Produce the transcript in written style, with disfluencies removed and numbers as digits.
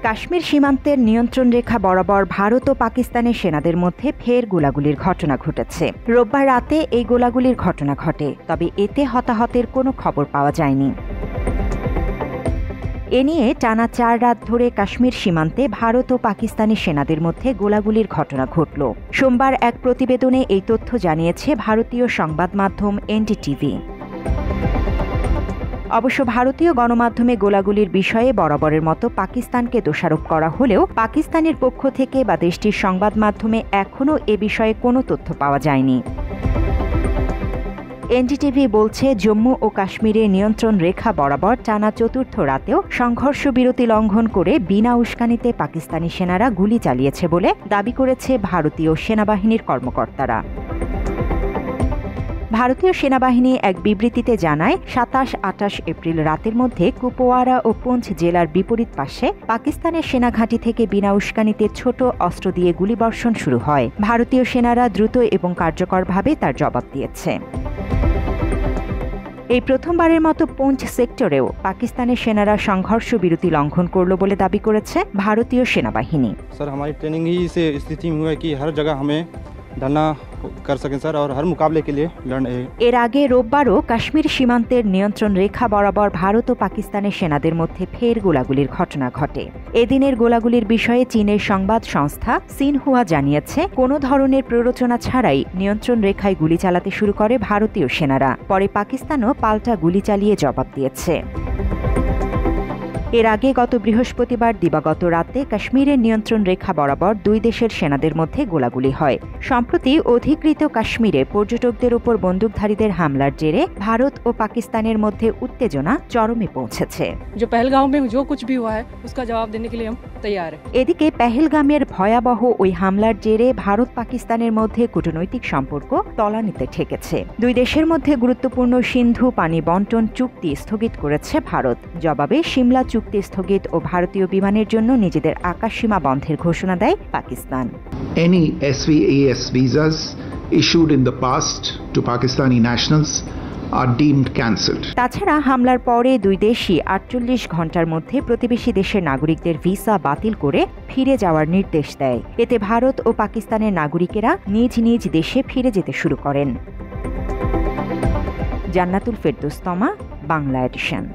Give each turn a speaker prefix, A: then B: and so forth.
A: কাশ্মীর সীমান্তের নিয়ন্ত্রণ রেখা বরাবর ভারত ও পাকিস্তানের সেনাদের মধ্যে ফের গোলাগুলির ঘটনা ঘটেছে। রোববার রাতে এই গোলাগুলির ঘটনা ঘটে, তবে এতে হতাহতের কোনো খবর পাওয়া যায়নি। এ নিয়ে টানা 4 রাত ধরে কাশ্মীর সীমান্তে ভারত ও পাকিস্তানি সেনাদের মধ্যে গোলাগুলির ঘটনা ঘটল। সোমবার এক প্রতিবেদনে এই তথ্য জানিয়েছে ভারতীয় সংবাদ মাধ্যম এনডিটিভি। অবশ্য ভারতীয় গণমাধ্যমে গোলাগুলির বিষয়ে বরাবরের মতো পাকিস্তানকে দোষারোপ করা হলেও পাকিস্তানের পক্ষ থেকে বা দেশটির সংবাদ মাধ্যমে এখনও এ বিষয়ে কোনো তথ্য পাওয়া যায়নি। এনডিটিভি বলছে, জম্মু ও কাশ্মীরে নিয়ন্ত্রণ রেখা বরাবর টানা 4র্থ রাতেও সংঘর্ষ বিরতি লঙ্ঘন করে বিনা উস্কানিতে পাকিস্তানি সেনারা গুলি চালিয়েছে বলে দাবি করেছে ভারতীয় সেনাবাহিনীর কর্মকর্তারা। ভারতীয় সেনাবাহিনী এক বিবৃতিতে জানায়, 27-28 এপ্রিল রাতের মধ্যে কুপওয়ারা ও পুঞ্চ জেলার বিপরীত পাশে পাকিস্তানের সেনাঘাঁটি থেকে বিনা উস্কানিতে ছোট অস্ত্র দিয়ে গুলিবর্ষণ শুরু হয়। ভারতীয় সেনারা দ্রুত এবং কার্যকরভাবে তার জবাব দিয়েছে। এই প্রথমবারের মতো পুঞ্চ সেক্টরেও পাকিস্তানের সেনারা সংঘর্ষ বিরতি লঙ্ঘন করল বলে দাবি করেছে ভারতীয় সেনাবাহিনী।
B: স্যার, हमारी ट्रेनिंग ही से स्थिति हुआ है कि हर जगह हमें ढलना कर सकें सर और हर मुकाबले के लिए लड़ने।
A: এর আগে রোববারও কাশ্মীর সীমান্তের নিয়ন্ত্রণ রেখা বরাবর ভারত ও পাকিস্তানের সেনাদের মধ্যে ফের গোলাগুলির ঘটনা ঘটে। এদিনের গোলাগুলির বিষয়ে চীনের সংবাদ সংস্থা সিনহুয়া জানিয়েছে, কোনো ধরনের প্ররোচনা ছাড়াই নিয়ন্ত্রণ রেখায় গুলি চালাতে শুরু করে ভারতীয় সেনারা। পরে পাকিস্তানও পাল্টা গুলি চালিয়ে জবাব দিয়েছে। এর আগে গত বৃহস্পতিবার দিবাগত রাতে কাশ্মীরের নিয়ন্ত্রণ রেখা বরাবর 2 দেশের সেনাদের মধ্যে গোলাগুলি হয়। সম্প্রতি অধিকৃত কাশ্মীরে পর্যটকদের উপর বন্দুকধারীদের হামলার জেরে ভারত ও পাকিস্তানের মধ্যে উত্তেজনা চরমে পৌঁছেছে। এদিকে পেহেলগামের ভয়াবহ ওই হামলার জেরে ভারত পাকিস্তানের মধ্যে কূটনৈতিক সম্পর্ক তলানিতে ঠেকেছে। 2 দেশের মধ্যে গুরুত্বপূর্ণ সিন্ধু পানি বন্টন চুক্তি স্থগিত করেছে ভারত। জবাবে সিমলা চুক্তি স্থগিত ও ভারতীয় বিমানের জন্য নিজেদের আকাশসীমা বন্ধের ঘোষণা দেয় Pakistan.
C: Any SVAS visas issued in the past to Pakistani nationals are deemed cancelled.
A: তাছাড়া হামলার পরে 2 দেশই 48 ঘণ্টার মধ্যে প্রতিবেশী দেশের নাগরিকদের ভিসা বাতিল করে ফিরে যাওয়ার নির্দেশ দেয়। এতে ভারত ও পাকিস্তানের নাগরিকেরা নিজ নিজ দেশে ফিরে যেতে শুরু করেন। জান্নাতুল ফেরদৌস তমা, বাংলা এডিশন।